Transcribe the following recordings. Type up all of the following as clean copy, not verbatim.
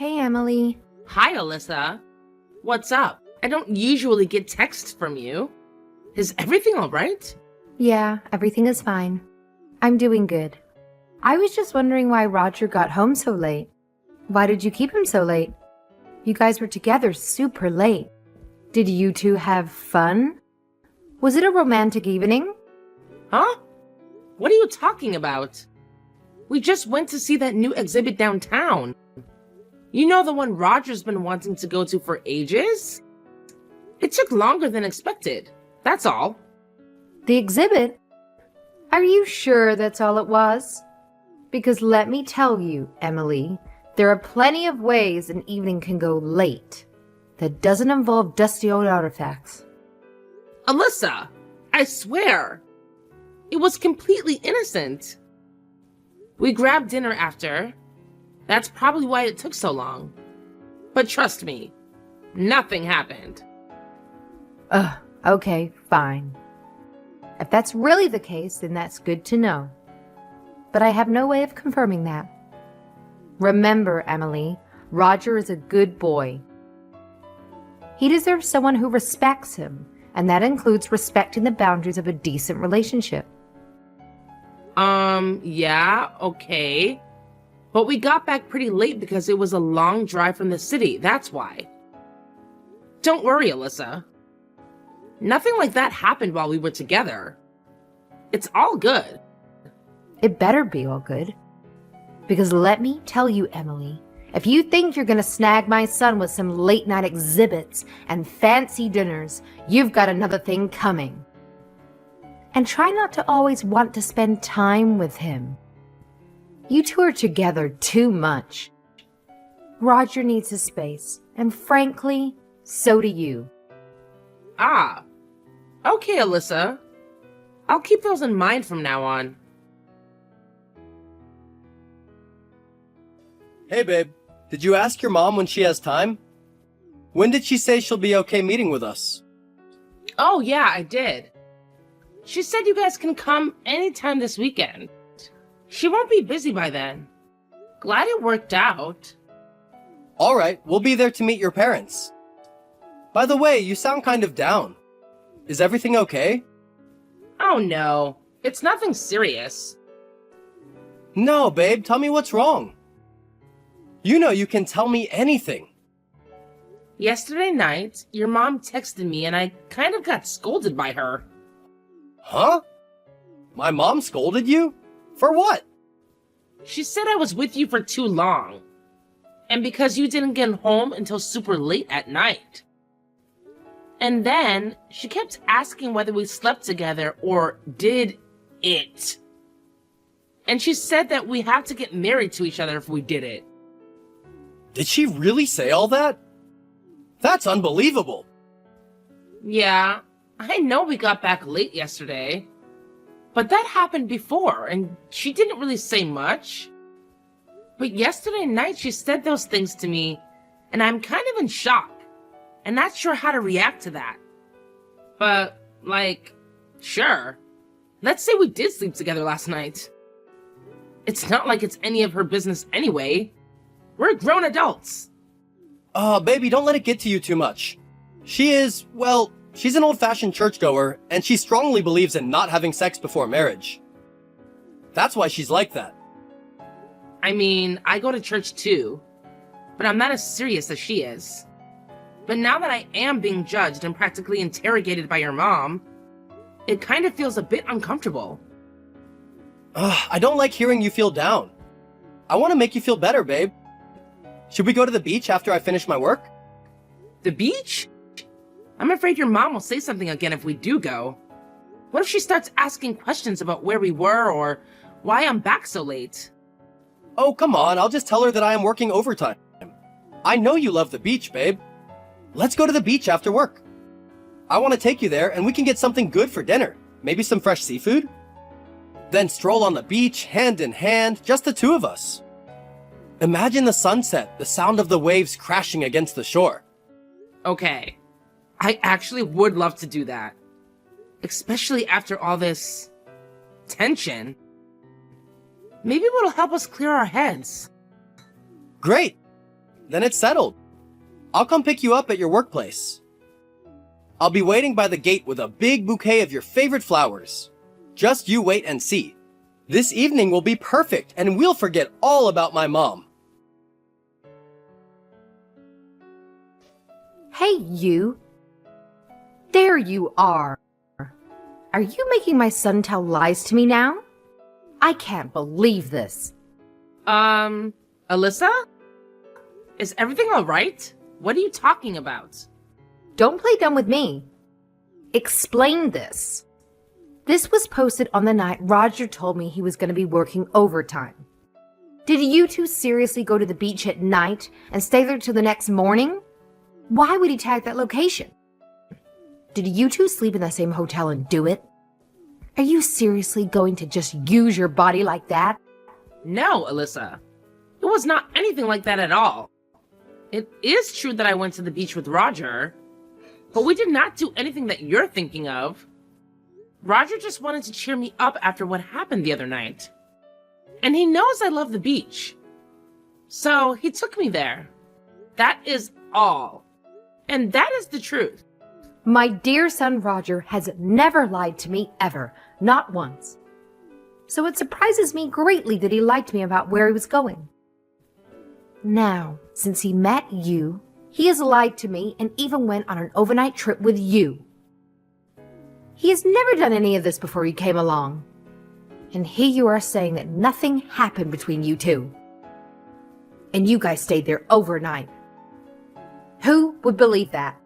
Hey, Emily. Hi, Alyssa. What's up? I don't usually get texts from you. Is everything all right? Yeah, everything is fine. I'm doing good. I was just wondering why Roger got home so late. Why did you keep him so late? You guys were together super late. Did you two have fun? Was it a romantic evening? Huh? What are you talking about? We just went to see that new exhibit downtown. You know, the one Roger's been wanting to go to for ages? It took longer than expected. That's all. The exhibit? Are you sure that's all it was? Because let me tell you, Emily, there are plenty of ways an evening can go late that doesn't involve dusty old artifacts. Alyssa, I swear. It was completely innocent. We grabbed dinner after. That's probably why it took so long. But trust me, nothing happened. Okay, fine. If that's really the case, then that's good to know. But I have no way of confirming that. Remember, Emily, Roger is a good boy. He deserves someone who respects him, and that includes respecting the boundaries of a decent relationship. Yeah, okay. But we got back pretty late because it was a long drive from the city, that's why. Don't worry, Alyssa. Nothing like that happened while we were together. It's all good. It better be all good. Because let me tell you, Emily, if you think you're gonna snag my son with some late night exhibits and fancy dinners, you've got another thing coming. And try not to always want to spend time with him. You two are together too much. Roger needs his space, and frankly, so do you. Ah, okay, Alyssa. I'll keep those in mind from now on. Hey, babe. Did you ask your mom when she has time? When did she say she'll be okay meeting with us? Oh, yeah, I did. She said you guys can come anytime this weekend. She won't be busy by then. Glad it worked out. All right, we'll be there to meet your parents. By the way, you sound kind of down. Is everything okay? Oh no, it's nothing serious. No, babe, tell me what's wrong. You know you can tell me anything. Yesterday night, your mom texted me and I kind of got scolded by her. Huh? My mom scolded you? For what? She said I was with you for too long. And because you didn't get home until super late at night. And then she kept asking whether we slept together or did it. And she said that we have to get married to each other if we did it. Did she really say all that? That's unbelievable. Yeah, I know we got back late yesterday. But that happened before, and she didn't really say much. But yesterday night she said those things to me, and I'm kind of in shock, and not sure how to react to that. But, sure. Let's say we did sleep together last night. It's not like it's any of her business anyway. We're grown adults. Baby, don't let it get to you too much. She's an old-fashioned churchgoer, and she strongly believes in not having sex before marriage. That's why she's like that. I mean, I go to church too, but I'm not as serious as she is. But now that I am being judged and practically interrogated by your mom, it kind of feels a bit uncomfortable. I don't like hearing you feel down. I want to make you feel better, babe. Should we go to the beach after I finish my work? The beach? I'm afraid your mom will say something again if we do go. What if she starts asking questions about where we were or why I'm back so late? Oh, come on, I'll just tell her that I am working overtime. I know you love the beach, babe. Let's go to the beach after work. I want to take you there and we can get something good for dinner. Maybe some fresh seafood? Then stroll on the beach, hand in hand, just the two of us. Imagine the sunset, the sound of the waves crashing against the shore. Okay, I actually would love to do that. Especially after all this tension. Maybe it'll help us clear our heads. Great! then it's settled. I'll come pick you up at your workplace. I'll be waiting by the gate with a big bouquet of your favorite flowers. Just you wait and see. This evening will be perfect, and we'll forget all about my mom. Hey, you. There you are. Are you making my son tell lies to me now? I can't believe this. Alyssa? Is everything all right? What are you talking about? Don't play dumb with me. Explain this. This was posted on the night Roger told me he was going to be working overtime. Did you two seriously go to the beach at night and stay there till the next morning? Why would he tag that location? Did you two sleep in the same hotel and do it? Are you seriously going to just use your body like that? No, Alyssa. It was not anything like that at all. It is true that I went to the beach with Roger, but we did not do anything that you're thinking of. Roger just wanted to cheer me up after what happened the other night. And he knows I love the beach. So he took me there. That is all. And that is the truth. My dear son Roger has never lied to me ever, not once. So it surprises me greatly that he lied to me about where he was going. Now, since he met you, he has lied to me and even went on an overnight trip with you. He has never done any of this before you came along. And here you are saying that nothing happened between you two. And you guys stayed there overnight. Who would believe that?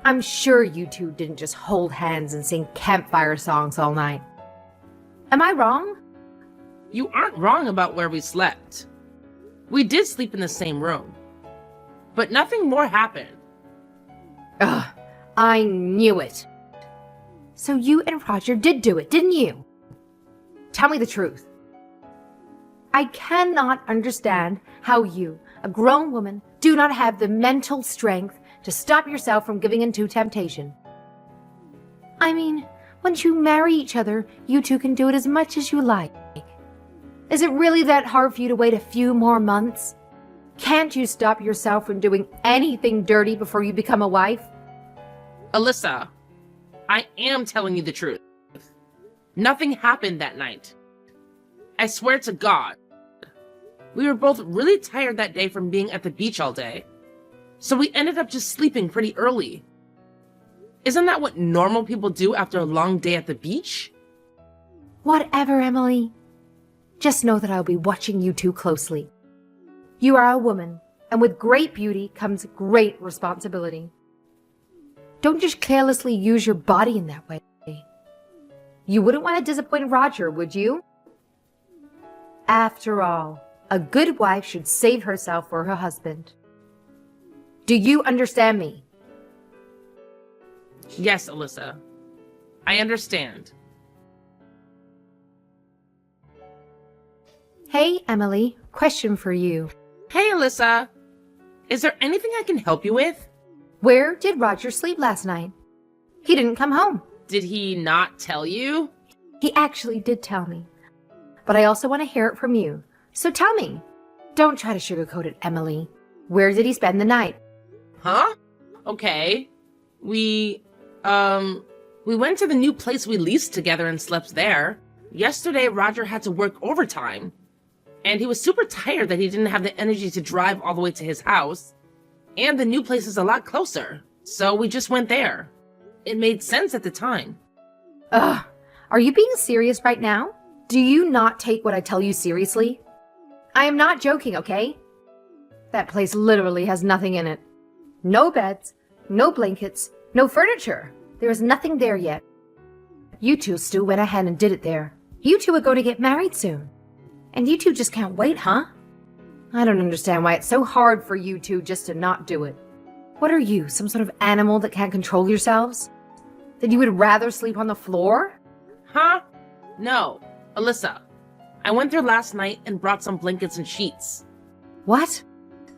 I'm sure you two didn't just hold hands and sing campfire songs all night. Am I wrong? You aren't wrong about where we slept. We did sleep in the same room. But nothing more happened. Ugh, I knew it. So you and Roger did do it, didn't you? Tell me the truth. I cannot understand how you, a grown woman, do not have the mental strength to stop yourself from giving in to temptation. I mean, once you marry each other, you two can do it as much as you like. Is it really that hard for you to wait a few more months? Can't you stop yourself from doing anything dirty before you become a wife? Alyssa, I am telling you the truth. Nothing happened that night. I swear to God. We were both really tired that day from being at the beach all day. So we ended up just sleeping pretty early. Isn't that what normal people do after a long day at the beach? Whatever, Emily. Just know that I'll be watching you two closely. You are a woman, and with great beauty comes great responsibility. Don't just carelessly use your body in that way. You wouldn't want to disappoint Roger, would you? After all, a good wife should save herself for her husband. Do you understand me? Yes, Alyssa. I understand. Hey, Emily, question for you. Hey, Alyssa. Is there anything I can help you with? Where did Roger sleep last night? He didn't come home. Did he not tell you? He actually did tell me. But I also want to hear it from you. So tell me. Don't try to sugarcoat it, Emily. Where did he spend the night? Huh? Okay. We went to the new place we leased together and slept there. Yesterday, Roger had to work overtime. And he was super tired that he didn't have the energy to drive all the way to his house. And the new place is a lot closer. So we just went there. It made sense at the time. Ugh. Are you being serious right now? Do you not take what I tell you seriously? I am not joking, okay? That place literally has nothing in it. No beds, no blankets, no furniture. There is nothing there yet. You two still went ahead and did it there. You two are going to get married soon. And you two just can't wait, huh? I don't understand why it's so hard for you two just to not do it. What are you, some sort of animal that can't control yourselves? That you would rather sleep on the floor? Huh? No. Alyssa, I went there last night and brought some blankets and sheets. What?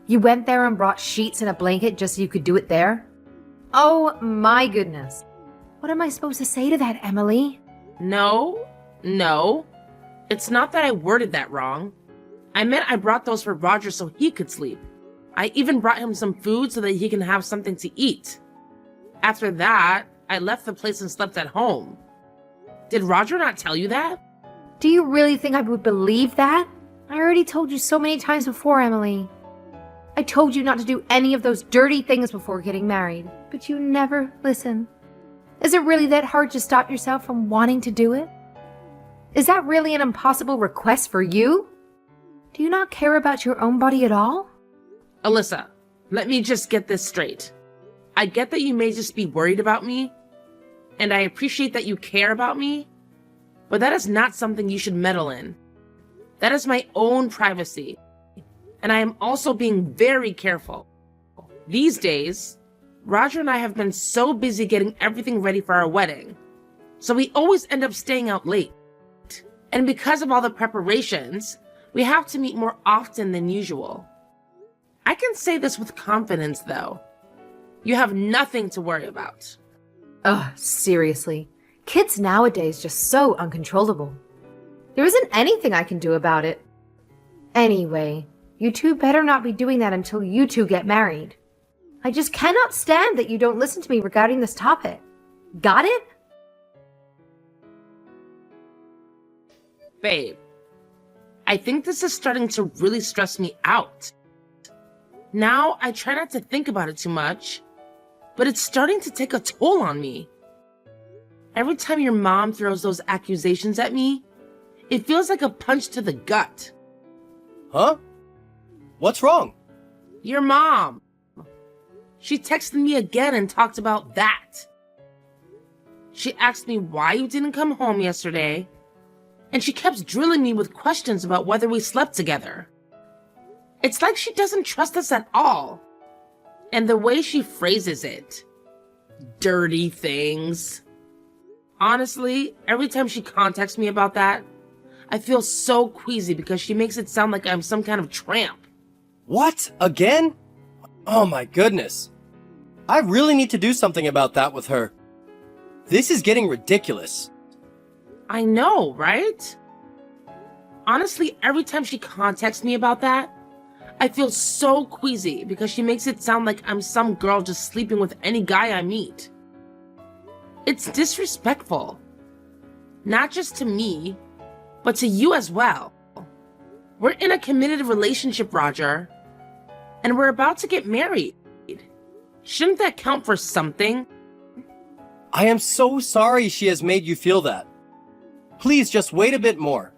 You went there and brought sheets and a blanket just so you could do it there? Oh my goodness. What am I supposed to say to that, Emily? No. It's not that I worded that wrong. I meant I brought those for Roger so he could sleep. I even brought him some food so that he can have something to eat. After that, I left the place and slept at home. Did Roger not tell you that? Do you really think I would believe that? I already told you so many times before, Emily. I told you not to do any of those dirty things before getting married, but you never listen. Is it really that hard to stop yourself from wanting to do it? Is that really an impossible request for you? Do you not care about your own body at all? Alyssa, let me just get this straight. I get that you may just be worried about me, and I appreciate that you care about me, but that is not something you should meddle in. That is my own privacy, and I am also being very careful. These days, Roger and I have been so busy getting everything ready for our wedding, so we always end up staying out late. And because of all the preparations, we have to meet more often than usual. I can say this with confidence, though. You have nothing to worry about. Ugh, seriously. Kids nowadays just so uncontrollable. There isn't anything I can do about it. Anyway, you two better not be doing that until you two get married. I just cannot stand that you don't listen to me regarding this topic. Got it? Babe, I think this is starting to really stress me out. Now, I try not to think about it too much, but it's starting to take a toll on me. Every time your mom throws those accusations at me, it feels like a punch to the gut. Huh? What's wrong? Your mom. She texted me again and talked about that. She asked me why you didn't come home yesterday, and she kept drilling me with questions about whether we slept together. It's like she doesn't trust us at all. And the way she phrases it, dirty things. Honestly, every time she contacts me about that, I feel so queasy because she makes it sound like I'm some kind of tramp. What? Again? Oh my goodness. I really need to do something about that with her. This is getting ridiculous. I know, right? Honestly, every time she contacts me about that, I feel so queasy because she makes it sound like I'm some girl just sleeping with any guy I meet. It's disrespectful. Not just to me, but to you as well. We're in a committed relationship, Roger, and we're about to get married. Shouldn't that count for something? I am so sorry she has made you feel that. Please just wait a bit more.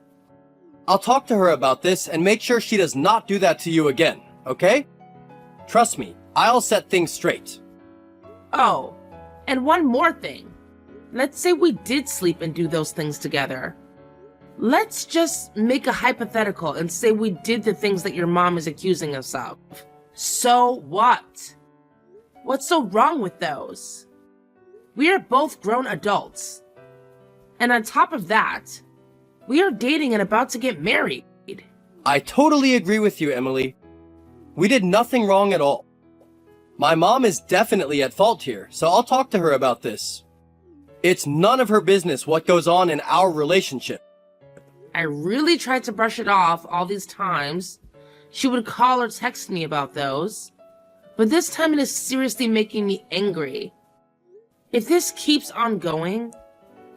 I'll talk to her about this and make sure she does not do that to you again, okay? Trust me, I'll set things straight. Oh, and one more thing. Let's say we did sleep and do those things together. Let's just make a hypothetical and say we did the things that your mom is accusing us of. So what? What's so wrong with those? We are both grown adults. And on top of that, we are dating and about to get married. I totally agree with you, Emily. We did nothing wrong at all. My mom is definitely at fault here, so I'll talk to her about this. It's none of her business what goes on in our relationship. I really tried to brush it off all these times. She would call or text me about those. But this time it is seriously making me angry. If this keeps on going,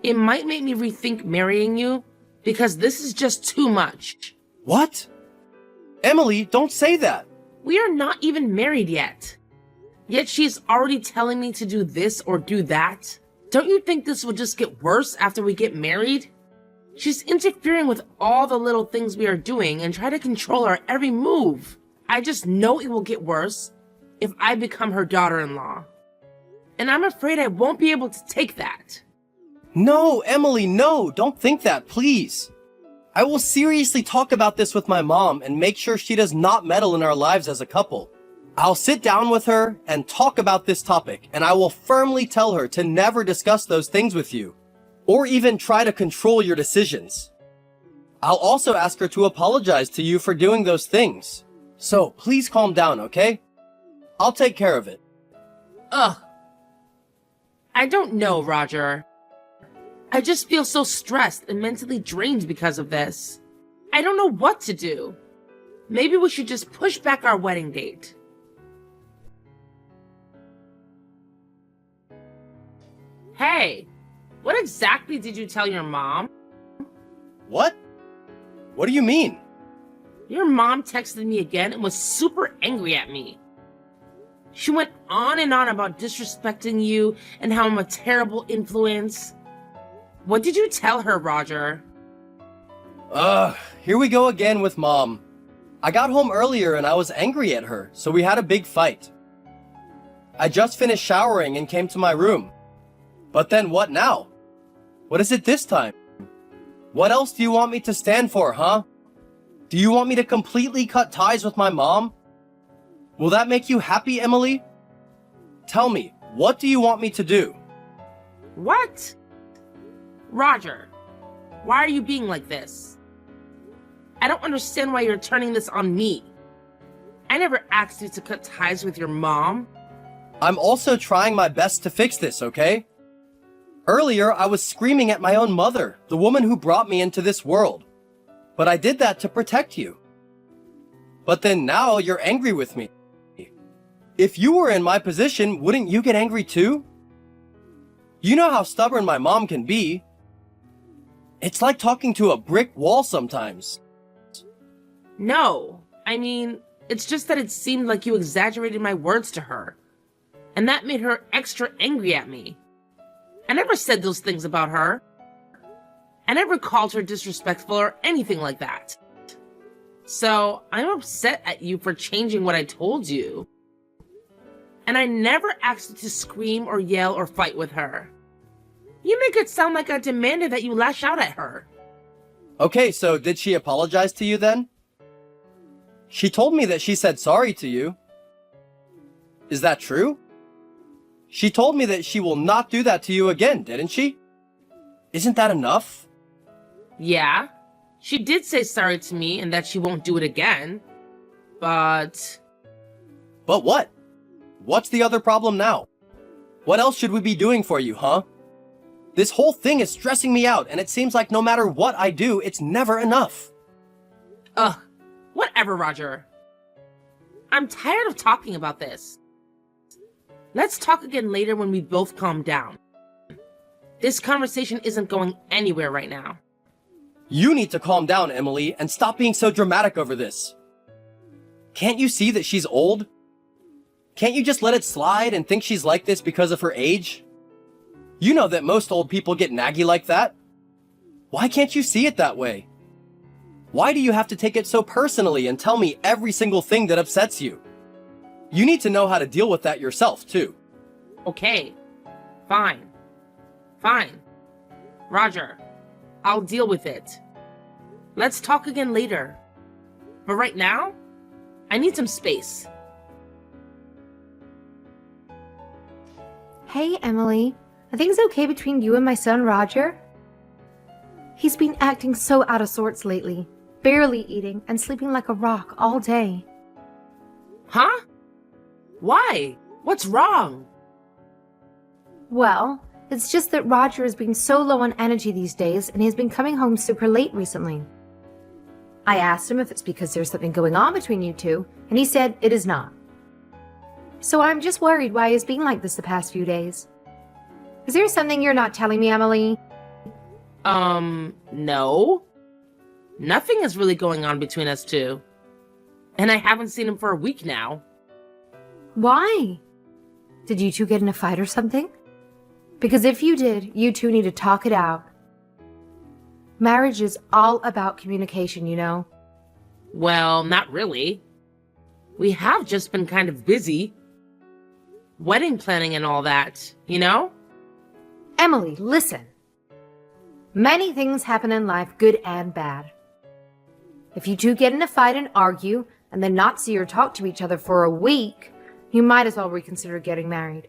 it might make me rethink marrying you because this is just too much. What? Emily, don't say that. We are not even married yet. Yet she's already telling me to do this or do that. Don't you think this will just get worse after we get married? She's interfering with all the little things we are doing and try to control our every move. I just know it will get worse if I become her daughter-in-law. And I'm afraid I won't be able to take that. No, Emily, no, don't think that, please. I will seriously talk about this with my mom and make sure she does not meddle in our lives as a couple. I'll sit down with her and talk about this topic, and I will firmly tell her to never discuss those things with you, or even try to control your decisions. I'll also ask her to apologize to you for doing those things. So please calm down, okay? I'll take care of it. Ugh. I don't know, Roger. I just feel so stressed and mentally drained because of this. I don't know what to do. Maybe we should just push back our wedding date. Hey, what exactly did you tell your mom? What? What do you mean? Your mom texted me again and was super angry at me. She went on and on about disrespecting you and how I'm a terrible influence. What did you tell her, Roger? Here we go again with Mom. I got home earlier and I was angry at her, so we had a big fight. I just finished showering and came to my room. But then what now? What is it this time? What else do you want me to stand for, huh? Do you want me to completely cut ties with my mom? Will that make you happy, Emily? Tell me, what do you want me to do? What? Roger, why are you being like this? I don't understand why you're turning this on me. I never asked you to cut ties with your mom. I'm also trying my best to fix this, okay? Earlier, I was screaming at my own mother, the woman who brought me into this world. But I did that to protect you. But then now you're angry with me. If you were in my position, wouldn't you get angry too? You know how stubborn my mom can be. It's like talking to a brick wall sometimes. No, I mean, it's just that it seemed like you exaggerated my words to her. And that made her extra angry at me. I never said those things about her. I never called her disrespectful or anything like that. So I'm upset at you for changing what I told you. And I never asked you to scream or yell or fight with her. You make it sound like I demanded that you lash out at her. Okay, so did she apologize to you then? She told me that she said sorry to you. Is that true? She told me that she will not do that to you again, didn't she? Isn't that enough? Yeah, she did say sorry to me and that she won't do it again. But what? What's the other problem now? What else should we be doing for you, huh? This whole thing is stressing me out, and it seems like no matter what I do, it's never enough. Ugh, whatever, Roger. I'm tired of talking about this. Let's talk again later when we both calm down. This conversation isn't going anywhere right now. You need to calm down, Emily, and stop being so dramatic over this. Can't you see that she's old? Can't you just let it slide and think she's like this because of her age? You know that most old people get naggy like that. Why can't you see it that way? Why do you have to take it so personally and tell me every single thing that upsets you? You need to know how to deal with that yourself, too. Okay, fine. Roger, I'll deal with it. Let's talk again later. But right now, I need some space. Hey, Emily. Are things okay between you and my son, Roger? He's been acting so out of sorts lately, barely eating and sleeping like a rock all day. Huh? Why? What's wrong? Well, it's just that Roger has been so low on energy these days and he's been coming home super late recently. I asked him if it's because there's something going on between you two, and he said it is not. So I'm just worried why he's been like this the past few days. Is there something you're not telling me, Emily? No. Nothing is really going on between us two. And I haven't seen him for a week now. Why? Did you two get in a fight or something? Because if you did, you two need to talk it out. Marriage is all about communication, you know. Well, not really. We have just been kind of busy. Wedding planning and all that, you know? Emily, listen. Many things happen in life, good and bad. If you two get in a fight and argue, and then not see or talk to each other for a week, you might as well reconsider getting married.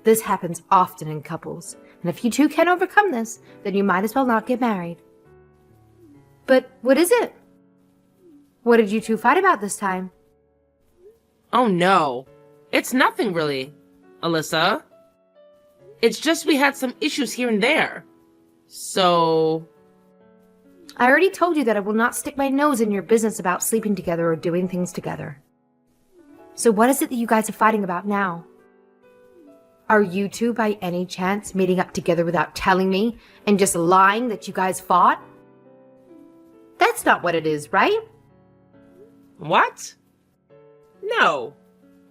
This happens often in couples, and if you two can't overcome this, then you might as well not get married. But what is it? What did you two fight about this time? Oh no. It's nothing really, Alyssa. It's just we had some issues here and there. So... I already told you that I will not stick my nose in your business about sleeping together or doing things together. So what is it that you guys are fighting about now? Are you two by any chance meeting up together without telling me and just lying that you guys fought? That's not what it is, right? What? No,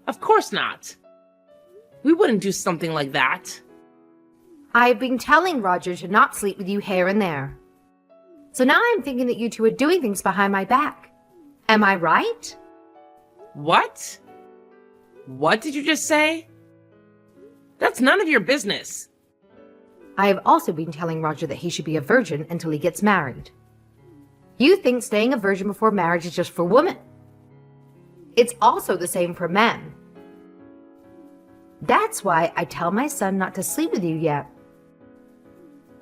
of course not. We wouldn't do something like that. I've been telling Roger to not sleep with you here and there. So now I'm thinking that you two are doing things behind my back. Am I right? What? What did you just say? That's none of your business. I have also been telling Roger that he should be a virgin until he gets married. You think staying a virgin before marriage is just for women. It's also the same for men. That's why I tell my son not to sleep with you yet.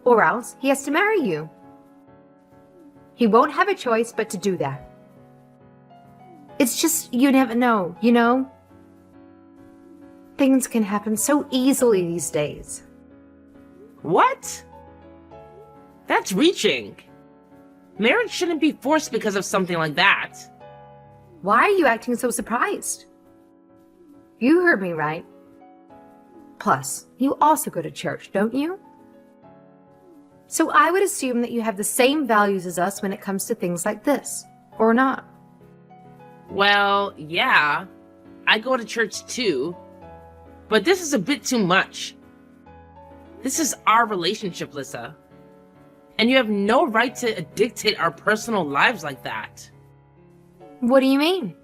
Or else he has to marry you. He won't have a choice but to do that. It's just, you never know, you know? Things can happen so easily these days. What? That's reaching. Marriage shouldn't be forced because of something like that. Why are you acting so surprised? You heard me right. Plus, you also go to church, don't you? So I would assume that you have the same values as us when it comes to things like this, or not? Well, yeah, I go to church too, but this is a bit too much. This is our relationship, Lissa. And you have no right to dictate our personal lives like that. What do you mean?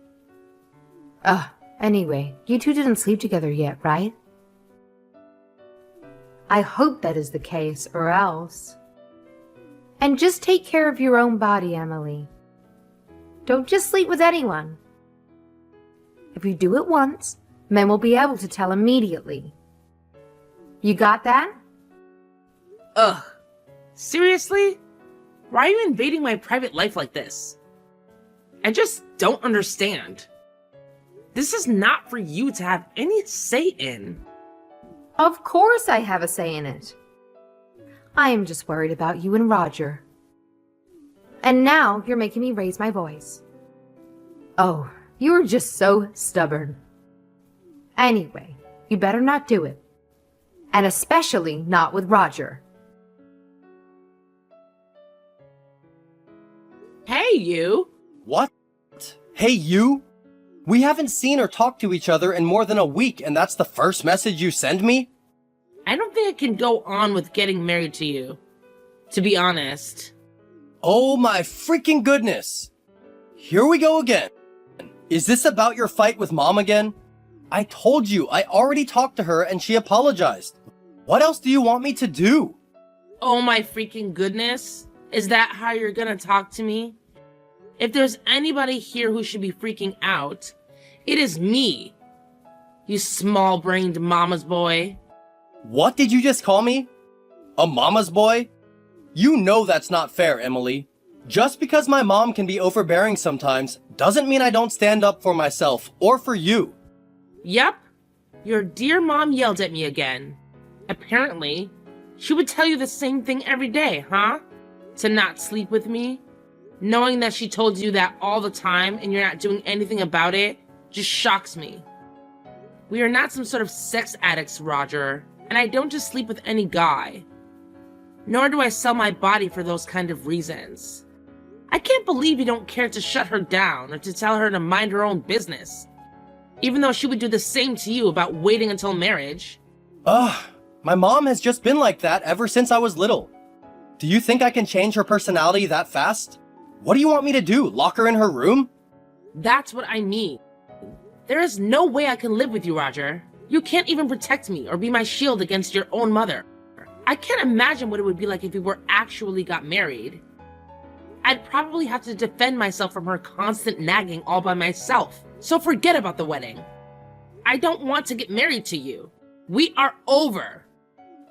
Anyway, you two didn't sleep together yet, right? I hope that is the case, or else. And just take care of your own body, Emily. Don't just sleep with anyone. If you do it once, men will be able to tell immediately. You got that? Ugh. Seriously? Why are you invading my private life like this? I just don't understand. This is not for you to have any say in. Of course I have a say in it. I am just worried about you and Roger. And now you're making me raise my voice. Oh, you're just so stubborn. Anyway, you better not do it. And especially not with Roger. Hey, you! What? Hey, you? We haven't seen or talked to each other in more than a week, and that's the first message you send me? I don't think I can go on with getting married to you, to be honest. Oh my freaking goodness! Here we go again. Is this about your fight with Mom again? I told you, I already talked to her and she apologized. What else do you want me to do? Oh my freaking goodness. Is that how you're gonna talk to me? If there's anybody here who should be freaking out, it is me. You small-brained mama's boy. What did you just call me? A mama's boy? You know that's not fair, Emily. Just because my mom can be overbearing sometimes doesn't mean I don't stand up for myself or for you. Yep. Your dear mom yelled at me again. Apparently, she would tell you the same thing every day, huh? To not sleep with me? Knowing that she told you that all the time and you're not doing anything about it just shocks me. We are not some sort of sex addicts, Roger, and I don't just sleep with any guy. Nor do I sell my body for those kind of reasons. I can't believe you don't care to shut her down or to tell her to mind her own business. Even though she would do the same to you about waiting until marriage. Ugh, my mom has just been like that ever since I was little. Do you think I can change her personality that fast? What do you want me to do, lock her in her room? That's what I mean. There is no way I can live with you, Roger. You can't even protect me or be my shield against your own mother. I can't imagine what it would be like if we were actually got married. I'd probably have to defend myself from her constant nagging all by myself. So forget about the wedding. I don't want to get married to you. We are over.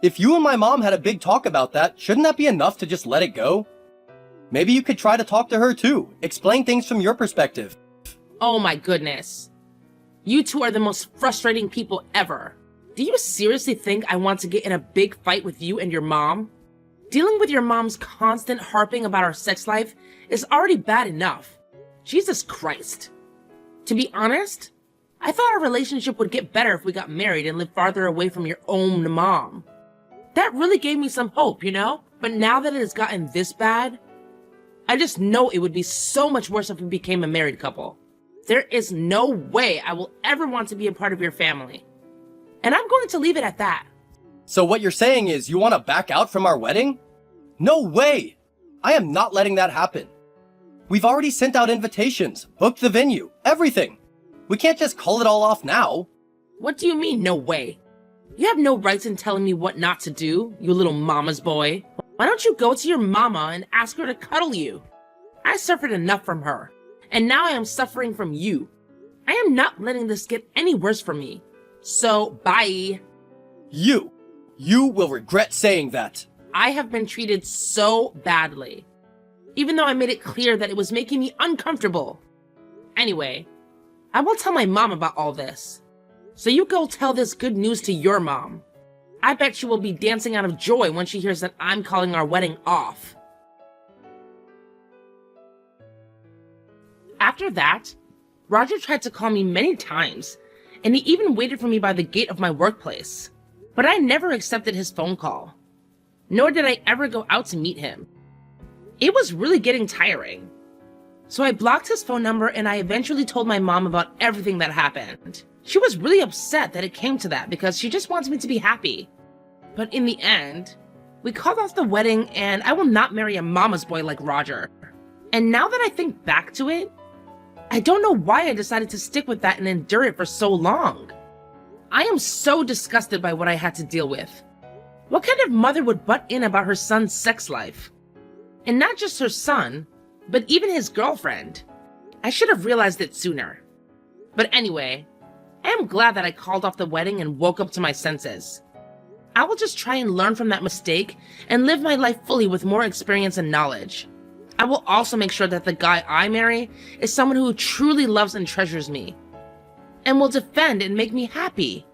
If you and my mom had a big talk about that, shouldn't that be enough to just let it go? Maybe you could try to talk to her too. Explain things from your perspective. Oh my goodness. You two are the most frustrating people ever. Do you seriously think I want to get in a big fight with you and your mom? Dealing with your mom's constant harping about our sex life is already bad enough. Jesus Christ. To be honest, I thought our relationship would get better if we got married and lived farther away from your own mom. That really gave me some hope, you know? But now that it has gotten this bad, I just know it would be so much worse if we became a married couple. There is no way I will ever want to be a part of your family. And I'm going to leave it at that. So what you're saying is you want to back out from our wedding? No way! I am not letting that happen. We've already sent out invitations, booked the venue, everything. We can't just call it all off now. What do you mean, no way? You have no rights in telling me what not to do, you little mama's boy. Why don't you go to your mama and ask her to cuddle you? I suffered enough from her, and now I am suffering from you. I am not letting this get any worse for me. So, bye. You will regret saying that. I have been treated so badly, even though I made it clear that it was making me uncomfortable. Anyway, I will tell my mom about all this. So you go tell this good news to your mom. I bet she will be dancing out of joy when she hears that I'm calling our wedding off. After that, Roger tried to call me many times, and he even waited for me by the gate of my workplace. But I never accepted his phone call, nor did I ever go out to meet him. It was really getting tiring. So I blocked his phone number, and I eventually told my mom about everything that happened. She was really upset that it came to that because she just wants me to be happy. But in the end, we called off the wedding, and I will not marry a mama's boy like Roger. And now that I think back to it, I don't know why I decided to stick with that and endure it for so long. I am so disgusted by what I had to deal with. What kind of mother would butt in about her son's sex life? And not just her son, but even his girlfriend. I should have realized it sooner. But anyway, I am glad that I called off the wedding and woke up to my senses. I will just try and learn from that mistake and live my life fully with more experience and knowledge. I will also make sure that the guy I marry is someone who truly loves and treasures me, and will defend and make me happy.